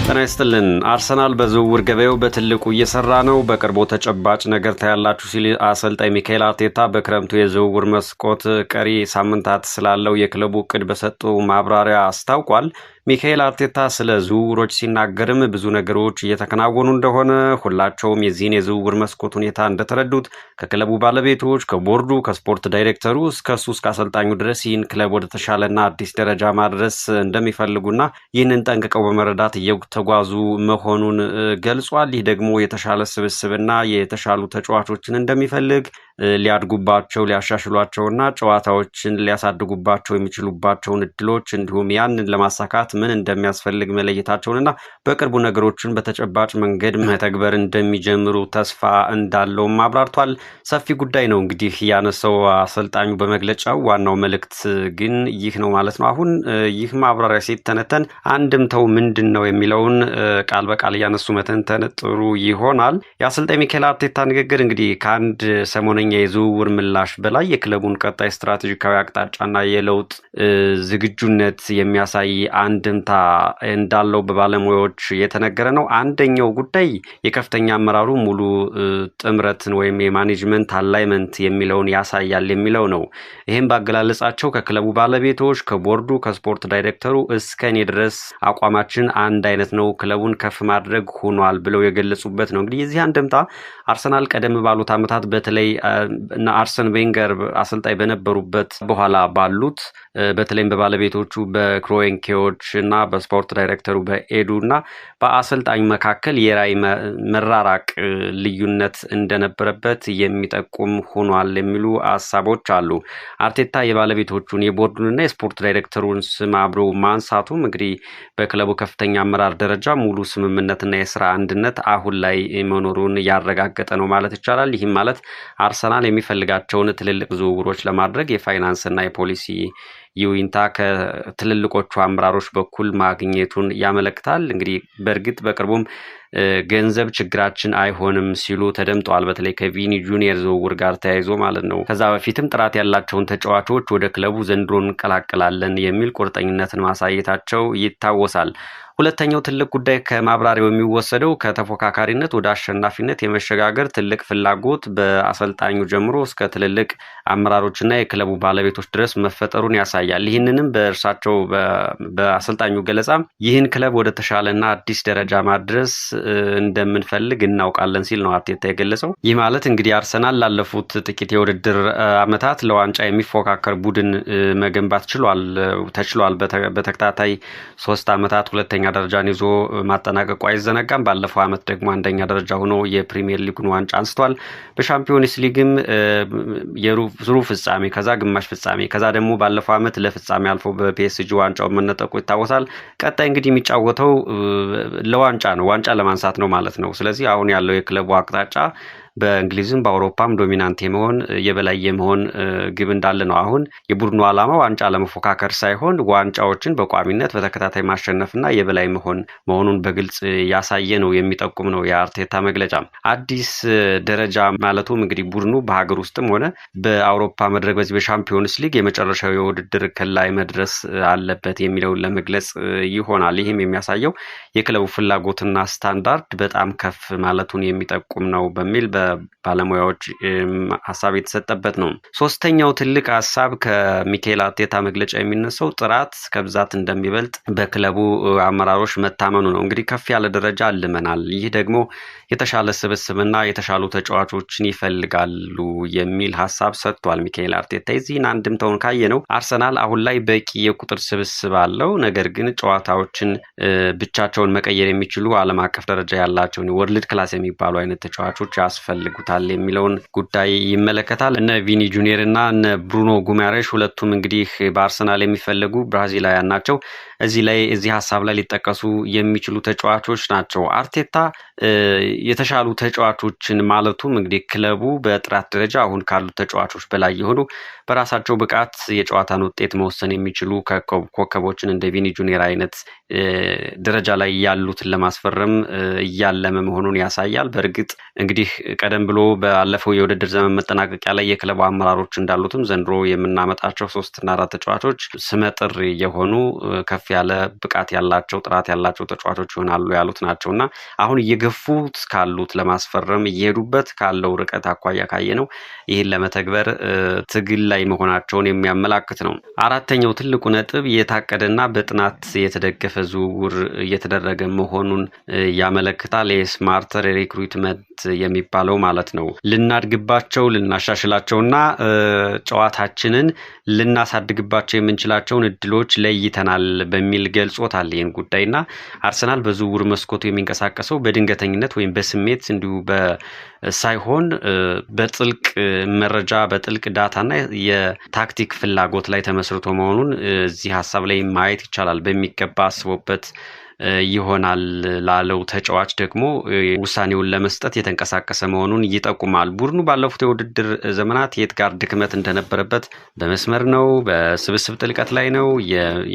ጤና ይስጥልን። አርሰናል በዝውውር ገበያው በትልቁ እየሰራ ነው። በቅርቡ ተጨባጭ ነገር ታያላችሁ ሲል አሰልጣኝ ሚካኤል አርቴታ በክረምቱ የዝውውር መስኮት ቀሪ ሳምንታት ስላለው የክለቡ እቅድ በሰጠው ማብራሪያ አስታውቋል። ሚካኤል አርቴታ ስለ ዝውውሮች ሲናገርም ብዙ ነገሮች እየተከናወኑ እንደሆነ ሁላቸውም የዚህን የዝውውር መስኮት ሁኔታ እንደተረዱት ከክለቡ ባለቤቶች፣ ከቦርዱ፣ ከስፖርት ዳይሬክተሩ እስከ አሰልጣኙ ድረስ ይህን ክለብ ወደ ተሻለና አዲስ ደረጃ ማድረስ እንደሚፈልጉና ይህንን ጠንቅቀው በመረዳት እየተጓዙ መሆኑን ገልጿል። ይህ ደግሞ የተሻለ ስብስብና የተሻሉ ተጫዋቾችን እንደሚፈልግ ሊያድጉባቸው ሊያሻሽሏቸውና ጨዋታዎችን ሊያሳድጉባቸው የሚችሉባቸውን እድሎች እንዲሁም ያንን ለማሳካት ምን እንደሚያስፈልግ መለየታቸውንና በቅርቡ ነገሮችን በተጨባጭ መንገድ መተግበር እንደሚጀምሩ ተስፋ እንዳለውም አብራርቷል። ሰፊ ጉዳይ ነው እንግዲህ ያነሳው አሰልጣኙ በመግለጫው። ዋናው መልእክት ግን ይህ ነው ማለት ነው። አሁን ይህ ማብራሪያ ሲተነተን አንድምታው ምንድን ነው የሚለውን ቃል በቃል እያነሱ መተንተን ጥሩ ይሆናል። የአሰልጣኝ ሚካኤል አርቴታ ንግግር እንግዲህ ከአንድ ሰሞነኛ የዝውውር ምላሽ በላይ የክለቡን ቀጣይ ስትራቴጂካዊ አቅጣጫና የለውጥ ዝግጁነት የሚያሳይ አንድምታ እንዳለው በባለሙያዎች የተነገረ ነው። አንደኛው ጉዳይ የከፍተኛ አመራሩ ሙሉ ጥምረትን ወይም የማኔጅመንት አላይመንት የሚለውን ያሳያል የሚለው ነው። ይህም ባገላለጻቸው ከክለቡ ባለቤቶች፣ ከቦርዱ፣ ከስፖርት ዳይሬክተሩ እስከ እኔ ድረስ አቋማችን አንድ አይነት ነው፣ ክለቡን ከፍ ማድረግ ሆኗል ብለው የገለጹበት ነው። እንግዲህ የዚህ አንድምታ አርሰናል ቀደም ባሉት ዓመታት በተለይ እና አርሰን ቬንገር አሰልጣኝ በነበሩበት በኋላ ባሉት በተለይም በባለቤቶቹ በክሮንኬዎች እና በስፖርት ዳይሬክተሩ በኤዱ እና በአሰልጣኝ መካከል የራይ መራራቅ ልዩነት እንደነበረበት የሚጠቁም ሆኗል የሚሉ ሀሳቦች አሉ። አርቴታ የባለቤቶቹን የቦርዱንና የስፖርት ዳይሬክተሩን ስም አብሮ ማንሳቱም እንግዲህ በክለቡ ከፍተኛ አመራር ደረጃ ሙሉ ስምምነትና የስራ አንድነት አሁን ላይ መኖሩን ያረጋገጠ ነው ማለት ይቻላል። ይህም ማለት አርሰናል የሚፈልጋቸውን ትልልቅ ዝውውሮች ለማድረግ የፋይናንስና የፖሊሲ ይሁንታ ከትልልቆቹ አመራሮች በኩል ማግኘቱን ያመለክታል። እንግዲህ በእርግጥ በቅርቡም ገንዘብ ችግራችን አይሆንም ሲሉ ተደምጠዋል። በተለይ ከቪኒ ጁኒየር ዝውውር ጋር ተያይዞ ማለት ነው። ከዛ በፊትም ጥራት ያላቸውን ተጫዋቾች ወደ ክለቡ ዘንድሮ እንቀላቅላለን የሚል ቁርጠኝነትን ማሳየታቸው ይታወሳል። ሁለተኛው ትልቅ ጉዳይ ከማብራሪያው የሚወሰደው ከተፎካካሪነት ወደ አሸናፊነት የመሸጋገር ትልቅ ፍላጎት በአሰልጣኙ ጀምሮ እስከ ትልልቅ አመራሮችና የክለቡ ባለቤቶች ድረስ መፈጠሩን ያሳያል። ይህንንም በእርሳቸው በአሰልጣኙ ገለጻ ይህን ክለብ ወደ ተሻለና አዲስ ደረጃ ማድረስ እንደምንፈልግ እናውቃለን ሲል ነው አርቴታ የገለጸው። ይህ ማለት እንግዲህ አርሰናል ላለፉት ጥቂት የውድድር ዓመታት ለዋንጫ የሚፎካከር ቡድን መገንባት ተችሏል። በተከታታይ 3 ዓመታት ሁለተኛ ደረጃን ይዞ ማጠናቀቁ አይዘነጋም። ባለፈው ዓመት ደግሞ አንደኛ ደረጃ ሆኖ የፕሪሚየር ሊጉን ዋንጫ አንስቷል። በሻምፒዮንስ ሊግም የሩብ ፍጻሜ፣ ከዛ ግማሽ ፍጻሜ፣ ከዛ ደግሞ ባለፈው ዓመት ለፍጻሜ አልፎ በፒኤስጂ ዋንጫው መነጠቁ ይታወሳል። ቀጣይ እንግዲህ የሚጫወተው ለዋንጫ ነው፣ ዋንጫ ለማንሳት ነው ማለት ነው። ስለዚህ አሁን ያለው የክለቡ አቅጣጫ በእንግሊዝም በአውሮፓም ዶሚናንት የመሆን የበላይ የመሆን ግብ እንዳለ ነው። አሁን የቡድኑ ዓላማ ዋንጫ ለመፎካከር ሳይሆን ዋንጫዎችን በቋሚነት በተከታታይ ማሸነፍና የበላይ መሆኑን በግልጽ ያሳየ ነው የሚጠቁም ነው የአርቴታ መግለጫ። አዲስ ደረጃ ማለቱም እንግዲህ ቡድኑ በሀገር ውስጥም ሆነ በአውሮፓ መድረክ በዚህ በሻምፒዮንስ ሊግ የመጨረሻው የውድድር እርከን ላይ መድረስ አለበት የሚለውን ለመግለጽ ይሆናል። ይህም የሚያሳየው የክለቡ ፍላጎትና ስታንዳርድ በጣም ከፍ ማለቱን የሚጠቁም ነው በሚል ባለሙያዎች ሀሳብ የተሰጠበት ነው። ሶስተኛው ትልቅ ሀሳብ ከሚካኤል አርቴታ መግለጫ የሚነሳው ጥራት ከብዛት እንደሚበልጥ በክለቡ አመራሮች መታመኑ ነው። እንግዲህ ከፍ ያለ ደረጃ አልመናል። ይህ ደግሞ የተሻለ ስብስብና የተሻሉ ተጫዋቾችን ይፈልጋሉ የሚል ሀሳብ ሰጥቷል ሚካኤል አርቴታ። የዚህን አንድምታውን ካየነው አርሰናል አሁን ላይ በቂ የቁጥር ስብስብ አለው። ነገር ግን ጨዋታዎችን ብቻቸውን መቀየር የሚችሉ ዓለም አቀፍ ደረጃ ያላቸውን ወርልድ ክላስ የሚባሉ አይነት ተጫዋቾች ያስፈልጉታል የሚለውን ጉዳይ ይመለከታል። እነ ቪኒ ጁኒየር እና እነ ብሩኖ ጉማሬሽ ሁለቱም እንግዲህ በአርሰናል የሚፈለጉ ብራዚላውያን ናቸው። እዚህ ሀሳብ ላይ ሊጠቀሱ የሚችሉ ተጫዋቾች ናቸው። አርቴታ የተሻሉ ተጫዋቾችን ማለቱም እንግዲህ ክለቡ በጥራት ደረጃ አሁን ካሉት ተጫዋቾች በላይ የሆኑ በራሳቸው ብቃት የጨዋታን ውጤት መወሰን የሚችሉ ኮከቦችን እንደ ቪኒ ጁኒየር አይነት ደረጃ ላይ ያሉትን ለማስፈረም እያለመ መሆኑን ያሳያል። በእርግጥ እንግዲህ ቀደም ብሎ ባለፈው የውድድር ዘመን መጠናቀቂያ ላይ የክለቡ አመራሮች እንዳሉትም ዘንድሮ የምናመጣቸው 3 እና 4 ተጫዋቾች ስመጥር የሆኑ ከፍ ያለ ብቃት ያላቸው ጥራት ያላቸው ተጫዋቾች ይሆናሉ ያሉት ናቸውና አሁን እየገፉት ካሉት ለማስፈረም እየሄዱበት ካለው ርቀት አኳያ ካየነው ይህን ለመተግበር ትግል ላይ መሆናቸውን የሚያመላክት ነው። አራተኛው ትልቁ ነጥብ የታቀደና በጥናት የተደገፈ ዝውውር እየተደረገ መሆኑን ያመለክታል። የስማርተር ሪክሩትመንት የሚባለው ማለት ነው። ልናድግባቸው ልናሻሽላቸውና ጨዋታችንን ልናሳድግባቸው የምንችላቸውን እድሎች ለይተናል በሚል ገልጾታል ይህን ጉዳይና አርሰናል በዝውውር መስኮቱ የሚንቀሳቀሰው በድንገተኝነት ወይም በስሜት እንዲሁ ሳይሆን በጥልቅ መረጃ በጥልቅ ዳታና የታክቲክ ፍላጎት ላይ ተመስርቶ መሆኑን እዚህ ሀሳብ ላይ ማየት ይቻላል። በሚገባ አስቦበት ይሆናል ላለው ተጫዋች ደግሞ ውሳኔውን ለመስጠት የተንቀሳቀሰ መሆኑን ይጠቁማል። ቡድኑ ባለፉት የውድድር ዘመናት የት ጋር ድክመት እንደነበረበት በመስመር ነው፣ በስብስብ ጥልቀት ላይ ነው፣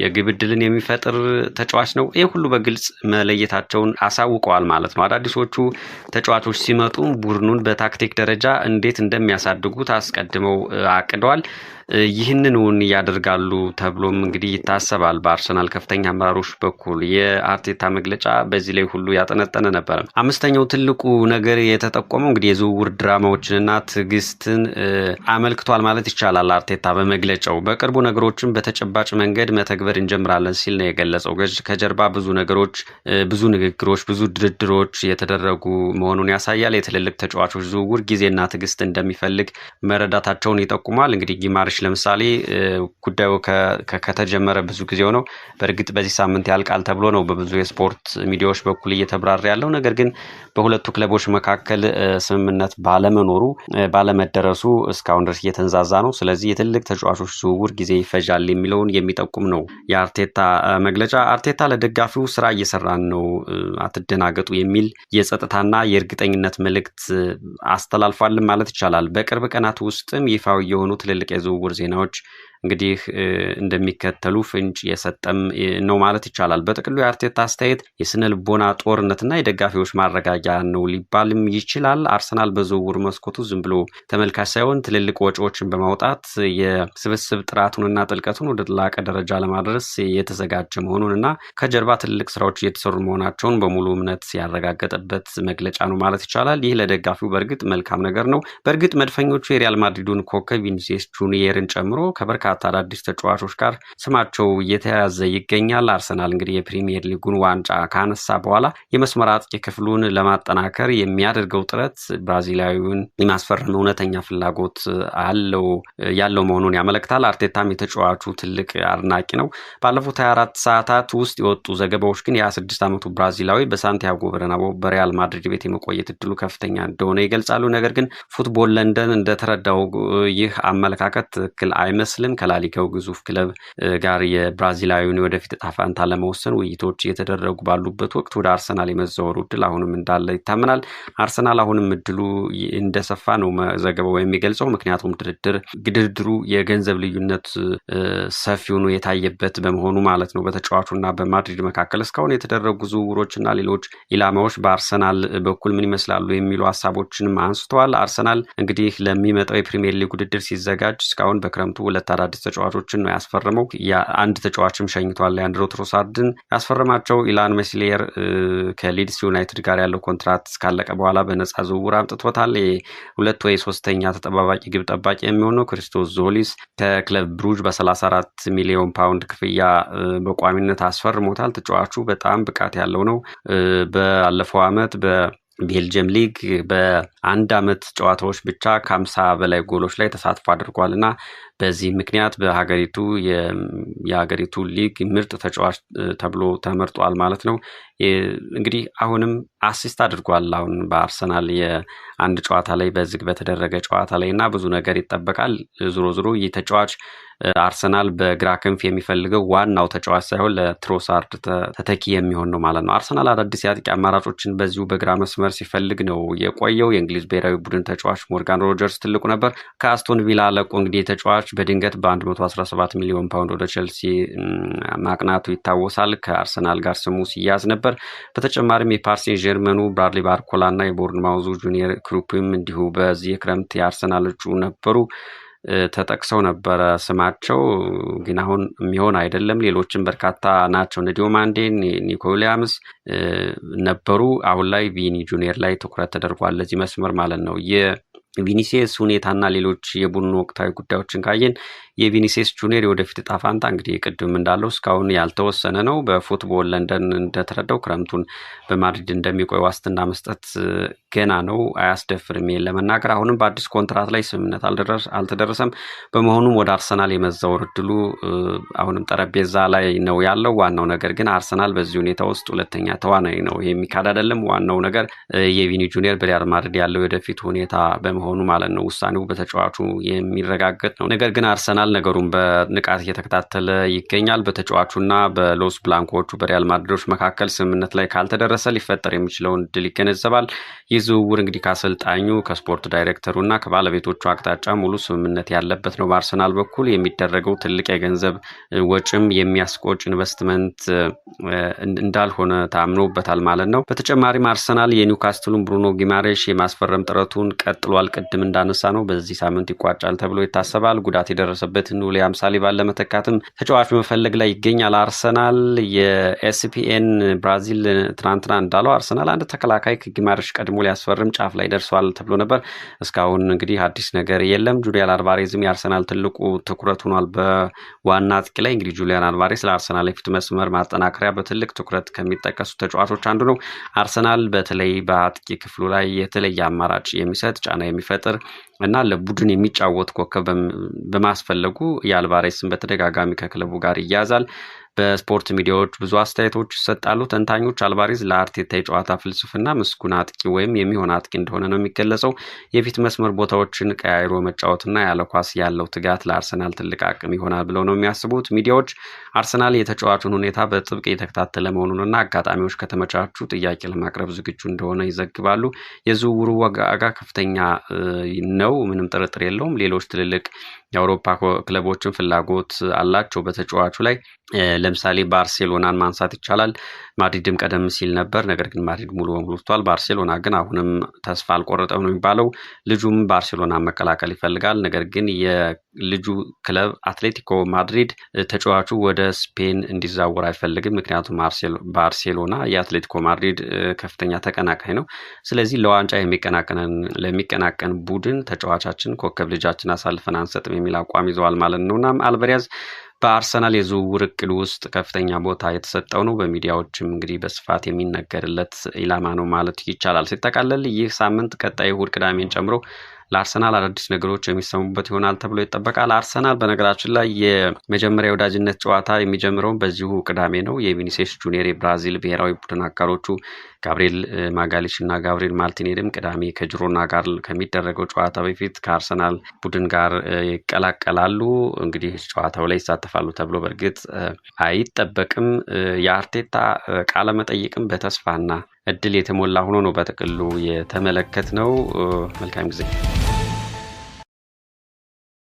የግብ ዕድልን የሚፈጥር ተጫዋች ነው። ይህ ሁሉ በግልጽ መለየታቸውን አሳውቀዋል ማለት ነው። አዳዲሶቹ ተጫዋቾች ሲመጡ ቡድኑን በታክቲክ ደረጃ እንዴት እንደሚያሳድጉት አስቀድመው አቅደዋል። ይህንን ያደርጋሉ ተብሎም እንግዲህ ይታሰባል። በአርሰናል ከፍተኛ አመራሮች በኩል የአርቴታ መግለጫ በዚህ ላይ ሁሉ ያጠነጠነ ነበር። አምስተኛው ትልቁ ነገር የተጠቆመው እንግዲህ የዝውውር ድራማዎችንና ትዕግስትን አመልክቷል ማለት ይቻላል። አርቴታ በመግለጫው በቅርቡ ነገሮችን በተጨባጭ መንገድ መተግበር እንጀምራለን ሲል ነው የገለጸው። ከጀርባ ብዙ ነገሮች፣ ብዙ ንግግሮች፣ ብዙ ድርድሮች የተደረጉ መሆኑን ያሳያል። የትልልቅ ተጫዋቾች ዝውውር ጊዜና ትዕግስት እንደሚፈልግ መረዳታቸውን ይጠቁማል። እንግዲህ ጊማርሽ ለምሳሌ ጉዳዩ ከተጀመረ ብዙ ጊዜው ነው። በእርግጥ በዚህ ሳምንት ያልቃል ተብሎ ነው በብዙ የስፖርት ሚዲያዎች በኩል እየተብራራ ያለው። ነገር ግን በሁለቱ ክለቦች መካከል ስምምነት ባለመደረሱ እስካሁን ድረስ እየተንዛዛ ነው። ስለዚህ የትልቅ ተጫዋቾች ዝውውር ጊዜ ይፈጃል የሚለውን የሚጠቁም ነው የአርቴታ መግለጫ። አርቴታ ለደጋፊው ስራ እየሰራን ነው፣ አትደናገጡ የሚል የጸጥታና የእርግጠኝነት መልእክት አስተላልፏል ማለት ይቻላል። በቅርብ ቀናት ውስጥም ይፋዊ የሆኑ ትልልቅ የዝውውር ዜናዎች እንግዲህ እንደሚከተሉ ፍንጭ የሰጠም ነው ማለት ይቻላል። በጥቅሉ የአርቴታ አስተያየት የስነ ልቦና ጦርነትና የደጋፊዎች ማረጋጊያ ነው ሊባልም ይችላል። አርሰናል በዝውውር መስኮቱ ዝም ብሎ ተመልካች ሳይሆን ትልልቅ ወጪዎችን በማውጣት የስብስብ ጥራቱንና ጥልቀቱን ወደ ላቀ ደረጃ ለማድረስ የተዘጋጀ መሆኑንና ከጀርባ ትልልቅ ስራዎች እየተሰሩ መሆናቸውን በሙሉ እምነት ያረጋገጠበት መግለጫ ነው ማለት ይቻላል። ይህ ለደጋፊው በእርግጥ መልካም ነገር ነው። በእርግጥ መድፈኞቹ የሪያል ማድሪዱን ኮከብ ቪኒሲየስ ጁኒየርን ጨምሮ ከበርካታ አዳዲስ ተጫዋቾች ጋር ስማቸው እየተያዘ ይገኛል። አርሰናል እንግዲህ የፕሪሚየር ሊጉን ዋንጫ ካነሳ በኋላ የመስመር አጥቂ ክፍሉን ለማጠናከር የሚያደርገው ጥረት ብራዚላዊውን የማስፈረም እውነተኛ ፍላጎት ያለው መሆኑን ያመለክታል። አርቴታም የተጫዋቹ ትልቅ አድናቂ ነው። ባለፉት 24 ሰዓታት ውስጥ የወጡ ዘገባዎች ግን የ26 ዓመቱ ብራዚላዊ በሳንቲያጎ በርናባው በሪያል ማድሪድ ቤት የመቆየት እድሉ ከፍተኛ እንደሆነ ይገልጻሉ። ነገር ግን ፉትቦል ለንደን እንደተረዳው ይህ አመለካከት ትክክል አይመስልም። ከላሊጋው ግዙፍ ክለብ ጋር የብራዚላዊውን ወደፊት ዕጣ ፈንታ ለመወሰን ውይይቶች እየተደረጉ ባሉበት ወቅት ወደ አርሰናል የመዘወሩ እድል አሁንም እንዳለ ይታመናል። አርሰናል አሁንም እድሉ እንደሰፋ ነው ዘገባው የሚገልጸው። ምክንያቱም ድርድሩ የገንዘብ ልዩነት ሰፊ ሆኖ የታየበት በመሆኑ ማለት ነው። በተጫዋቹና በማድሪድ መካከል እስካሁን የተደረጉ ዝውውሮችና ሌሎች ኢላማዎች በአርሰናል በኩል ምን ይመስላሉ የሚሉ ሀሳቦችንም አንስተዋል። አርሰናል እንግዲህ ለሚመጣው የፕሪሚየር ሊግ ውድድር ሲዘጋጅ እስካሁን በክረምቱ 2 አዳዲስ ተጫዋቾችን ነው ያስፈረመው። አንድ ተጫዋችም ሸኝቷል። ሊያንድሮ ትሮሳርድን ያስፈረማቸው ኢላን ሜስሊየር ከሊድስ ዩናይትድ ጋር ያለው ኮንትራት እስካለቀ በኋላ በነፃ ዝውውር አምጥቶታል። 2 ወይ 3ኛ ተጠባባቂ ግብ ጠባቂ የሚሆነው ክሪስቶስ ዞሊስ ከክለብ ብሩጅ በ34 ሚሊዮን ፓውንድ ክፍያ በቋሚነት አስፈርሞታል። ተጫዋቹ በጣም ብቃት ያለው ነው። ባለፈው ዓመት ቤልጅየም ሊግ በአንድ ዓመት ጨዋታዎች ብቻ ከ50 በላይ ጎሎች ላይ ተሳትፎ አድርጓልና በዚህ ምክንያት በሀገሪቱ የሀገሪቱ ሊግ ምርጥ ተጫዋች ተብሎ ተመርጧል ማለት ነው። እንግዲህ አሁንም አሲስት አድርጓል። አሁን በአርሰናል የአንድ ጨዋታ ላይ በዝግ በተደረገ ጨዋታ ላይ እና ብዙ ነገር ይጠበቃል። ዞሮ ይህ ተጫዋች አርሰናል በግራ ክንፍ የሚፈልገው ዋናው ተጫዋች ሳይሆን ለትሮሳርድ ተተኪ የሚሆን ነው ማለት ነው። አርሰናል አዳዲስ የአጥቂ አማራጮችን በዚሁ በግራ መስመር ሲፈልግ ነው የቆየው። የእንግሊዝ ብሔራዊ ቡድን ተጫዋች ሞርጋን ሮጀርስ ትልቁ ነበር። ከአስቶን ቪላ ለቆ እንግዲህ ተጫዋች በድንገት በ117 ሚሊዮን ፓውንድ ወደ ቼልሲ ማቅናቱ ይታወሳል። ከአርሰናል ጋር ስሙ ሲያዝ ነበር። በተጨማሪም የፓሪስ ሴን ጀርመኑ ብራድሊ ባርኮላ እና የቦርንማውዙ ጁኒየር ክሩፕም እንዲሁ በዚህ የክረምት የአርሰናል እጩ ነበሩ። ተጠቅሰው ነበረ ስማቸው፣ ግን አሁን የሚሆን አይደለም። ሌሎችም በርካታ ናቸው። እነ ዲዮማንዴ፣ ኒኮ ዊሊያምስ ነበሩ። አሁን ላይ ቪኒ ጁኒየር ላይ ትኩረት ተደርጓል ለዚህ መስመር ማለት ነው። የቪኒሲየስ ሁኔታና ሌሎች የቡድኑ ወቅታዊ ጉዳዮችን ካየን የቪኒሲየስ ጁኒየር የወደፊት ዕጣ ፈንታ እንግዲህ ቅድም እንዳለው እስካሁን ያልተወሰነ ነው። በፉትቦል ለንደን እንደተረዳው ክረምቱን በማድሪድ እንደሚቆይ ዋስትና መስጠት ገና ነው፣ አያስደፍርም ለመናገር። አሁንም በአዲስ ኮንትራት ላይ ስምምነት አልተደረሰም። በመሆኑም ወደ አርሰናል የመዛወር እድሉ አሁንም ጠረጴዛ ላይ ነው ያለው። ዋናው ነገር ግን አርሰናል በዚህ ሁኔታ ውስጥ ሁለተኛ ተዋናይ ነው፣ ይሄ የሚካድ አይደለም። ዋናው ነገር የቪኒ ጁኒየር በሪያል ማድሪድ ያለው የወደፊት ሁኔታ በመሆኑ ማለት ነው። ውሳኔው በተጫዋቹ የሚረጋገጥ ነው። ነገር ግን አርሰናል ነገሩን በንቃት እየተከታተለ ይገኛል። በተጫዋቹና በሎስ ብላንኮቹ በሪያል ማድሪዶች መካከል ስምምነት ላይ ካልተደረሰ ሊፈጠር የሚችለውን ድል ይገነዘባል። ይህ ዝውውር እንግዲህ ከአሰልጣኙ ከስፖርት ዳይሬክተሩና ከባለቤቶቹ አቅጣጫ ሙሉ ስምምነት ያለበት ነው። በአርሰናል በኩል የሚደረገው ትልቅ የገንዘብ ወጪም የሚያስቆጭ ኢንቨስትመንት እንዳልሆነ ታምኖበታል ማለት ነው። በተጨማሪም አርሰናል የኒውካስትሉን ብሩኖ ጊማሬሽ የማስፈረም ጥረቱን ቀጥሏል። ቅድም እንዳነሳ ነው በዚህ ሳምንት ይቋጫል ተብሎ ይታሰባል። ጉዳት የደረሰበትን ዊሊያም ሳሊባን ለመተካትም ተጫዋች መፈለግ ላይ ይገኛል አርሰናል። የኤስፒኤን ብራዚል ትናንትና እንዳለው አርሰናል አንድ ተከላካይ ከጊማሬሽ ቀድሞ ሊያስፈርም ጫፍ ላይ ደርሷል ተብሎ ነበር። እስካሁን እንግዲህ አዲስ ነገር የለም። ጁሊያን አልቫሬዝም የአርሰናል ትልቁ ትኩረት ሆኗል። በዋና አጥቂ ላይ እንግዲህ ጁሊያን አልቫሬዝ ለአርሰናል የፊት መስመር ማጠናከሪያ በትልቅ ትኩረት ከሚጠቀሱ ተጫዋቾች አንዱ ነው። አርሰናል በተለይ በአጥቂ ክፍሉ ላይ የተለየ አማራጭ የሚሰጥ ጫና የሚፈጥር እና ለቡድን የሚጫወት ኮከብ በማስፈለጉ የአልቫሬስን በተደጋጋሚ ከክለቡ ጋር ይያዛል። በስፖርት ሚዲያዎች ብዙ አስተያየቶች ይሰጣሉ። ተንታኞች አልቫሬዝ ለአርቴታ የጨዋታ ፍልስፍና ምስጉን አጥቂ ወይም የሚሆን አጥቂ እንደሆነ ነው የሚገለጸው። የፊት መስመር ቦታዎችን ቀያይሮ መጫወትና ያለ ኳስ ያለው ትጋት ለአርሰናል ትልቅ አቅም ይሆናል ብለው ነው የሚያስቡት። ሚዲያዎች አርሰናል የተጫዋቹን ሁኔታ በጥብቅ የተከታተለ መሆኑንና አጋጣሚዎች ከተመቻቹ ጥያቄ ለማቅረብ ዝግጁ እንደሆነ ይዘግባሉ። የዝውውሩ ዋጋ ከፍተኛ ነው፣ ምንም ጥርጥር የለውም። ሌሎች ትልልቅ የአውሮፓ ክለቦችን ፍላጎት አላቸው በተጫዋቹ ላይ። ለምሳሌ ባርሴሎናን ማንሳት ይቻላል። ማድሪድም ቀደም ሲል ነበር፣ ነገር ግን ማድሪድ ሙሉ በሙሉ ወጥቷል። ባርሴሎና ግን አሁንም ተስፋ አልቆረጠም ነው የሚባለው። ልጁም ባርሴሎና መቀላቀል ይፈልጋል። ነገር ግን የልጁ ክለብ አትሌቲኮ ማድሪድ ተጫዋቹ ወደ ስፔን እንዲዛወር አይፈልግም። ምክንያቱም ባርሴሎና የአትሌቲኮ ማድሪድ ከፍተኛ ተቀናቃኝ ነው። ስለዚህ ለዋንጫ ለሚቀናቀን ቡድን ተጫዋቻችን ኮከብ ልጃችን አሳልፈን አንሰጥም የሚል አቋም ይዘዋል ማለት ነው። እናም አልቫሬዝ በአርሰናል የዝውውር እቅድ ውስጥ ከፍተኛ ቦታ የተሰጠው ነው። በሚዲያዎችም እንግዲህ በስፋት የሚነገርለት ኢላማ ነው ማለት ይቻላል። ሲጠቃለል ይህ ሳምንት ቀጣይ እሁድ፣ ቅዳሜን ጨምሮ ለአርሰናል አዳዲስ ነገሮች የሚሰሙበት ይሆናል ተብሎ ይጠበቃል። አርሰናል በነገራችን ላይ የመጀመሪያ የወዳጅነት ጨዋታ የሚጀምረውን በዚሁ ቅዳሜ ነው። የቪኒሲየስ ጁኒየር የብራዚል ብሔራዊ ቡድን አጋሮቹ ጋብሪኤል ማጋሊሽ እና ጋብሪኤል ማርቲኔሊም ቅዳሜ ከጅሮና ጋር ከሚደረገው ጨዋታ በፊት ከአርሰናል ቡድን ጋር ይቀላቀላሉ። እንግዲህ ጨዋታው ላይ ይሳተፋሉ ተብሎ በእርግጥ አይጠበቅም። የአርቴታ ቃለ መጠይቅም በተስፋና እድል የተሞላ ሆኖ ነው በጥቅሉ የተመለከት ነው። መልካም ጊዜ